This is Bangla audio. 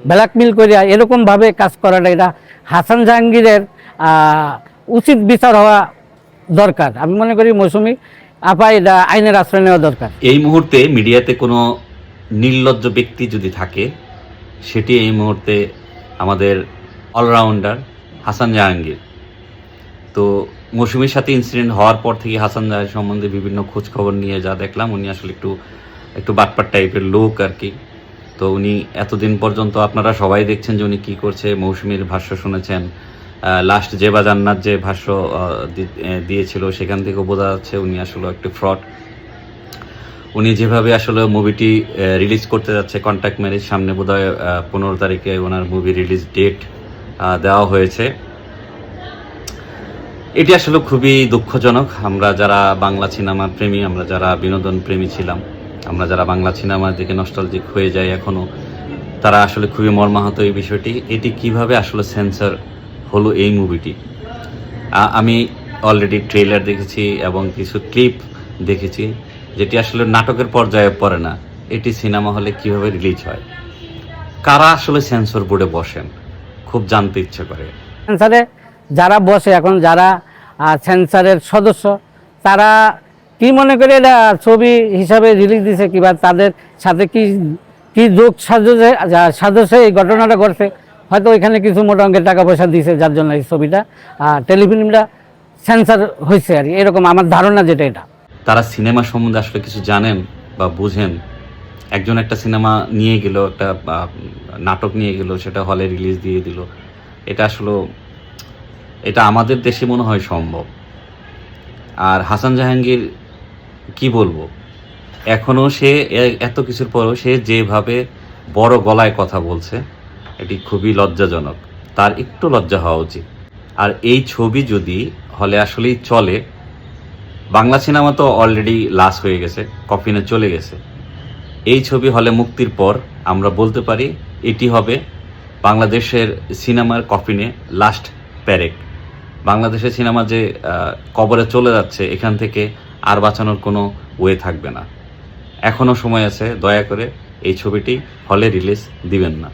ব্ল্যাকমেল করিয়া এরকমভাবে কাজ করাটা, এটা হাসান জাহাঙ্গীরের উচিত বিচার হওয়া দরকার। আমি মনে করি মৌসুমী আপা এটা আইনের আশ্রয় নেওয়া দরকার। এই মুহূর্তে মিডিয়াতে কোনো নির্লজ্জ ব্যক্তি যদি থাকে, সেটি এই মুহূর্তে আমাদের অলরাউন্ডার হাসান জাহাঙ্গীর। তো মৌসুমীর সাথে ইনসিডেন্ট হওয়ার পর থেকে হাসান জাহাঙ্গীর সম্বন্ধে বিভিন্ন খোঁজ খবর নিয়ে যা দেখলাম, উনি আসলে একটু বাটপার টাইপের লোক আর কি। তো উনি এতদিন পর্যন্ত আপনারা সবাই দেখছেন যে উনি কী করছে, মৌসুমীর ভাষ্য শুনেছেন, লাস্ট জেবা জান্নাত যে ভাষ্য দিয়েছিল সেখান থেকেও বোঝা যাচ্ছে উনি আসলে একটি ফ্রড। উনি যেভাবে আসলে মুভিটি রিলিজ করতে যাচ্ছে, কন্ট্যাক্ট ম্যারেজ, সামনে বোধহয় 15 তারিখে ওনার মুভি রিলিজ ডেট দেওয়া হয়েছে। এটি আসলে খুবই দুঃখজনক। আমরা যারা বাংলা সিনেমার প্রেমী, আমরা যারা বিনোদন প্রেমী ছিলাম, আমরা যারা বাংলা সিনেমার দিকে নস্টালজিক হয়ে যাই এখনও, তারা আসলে খুবই মর্মাহত এই বিষয়টি। এটি কিভাবে আসলে সেন্সর হলো এই মুভিটি। আমি অলরেডি ট্রেলার দেখেছি এবং কিছু ক্লিপ দেখেছি, যেটি আসলে নাটকের পর্যায়ে পড়ে না। এটি সিনেমা হলে কিভাবে রিলিজ হয়, কারা আসলে সেন্সর বোর্ডে বসেন, খুব জানতে ইচ্ছে করে। সেন্সারে যারা বসে, এখন যারা সেন্সারের সদস্য, তারা কি মনে করে এটা ছবি হিসাবে রিলিজ দিছে, কিংবা তাদের সাথে কি যোগ সাজসে এই ঘটনাটা ঘটছে। হয়তো ওইখানে কিছু মোটা অঙ্কের টাকা পয়সা দিয়েছে, যার জন্য এই ছবিটা টেলিফিল্মটা সেন্সার হয়েছে আর কি, এরকম আমার ধারণা। যেটা এটা তারা সিনেমা সম্বন্ধে আসলে কিছু জানেন বা বুঝেন। একজন একটা সিনেমা নিয়ে গেল, একটা নাটক নিয়ে গেল, সেটা হলে রিলিজ দিয়ে দিল। এটা আমাদের দেশে মনে হয় সম্ভব। আর হাসান জাহাঙ্গীর কি বলবো, এখনও সে এত কিছুর পরও সে যেভাবে বড় গলায় কথা বলছে, এটি খুবই লজ্জাজনক। তার একটু লজ্জা হওয়া উচিত। আর এই ছবি যদি হলে আসলেই চলে, বাংলা সিনেমা তো অলরেডি লাশ হয়ে গেছে, কফিনে চলে গেছে। এই ছবি হলে মুক্তির পর আমরা বলতে পারি এটি হবে বাংলাদেশের সিনেমার কফিনে লাস্ট প্যারেড। বাংলাদেশের সিনেমা যে কবরে চলে যাচ্ছে, এখান থেকে আর বাঁচানোর কোনো ওয়ে থাকবে না। এখনও সময় আছে, দয়া করে এই ছবিটি হলে রিলিজ দিবেন না।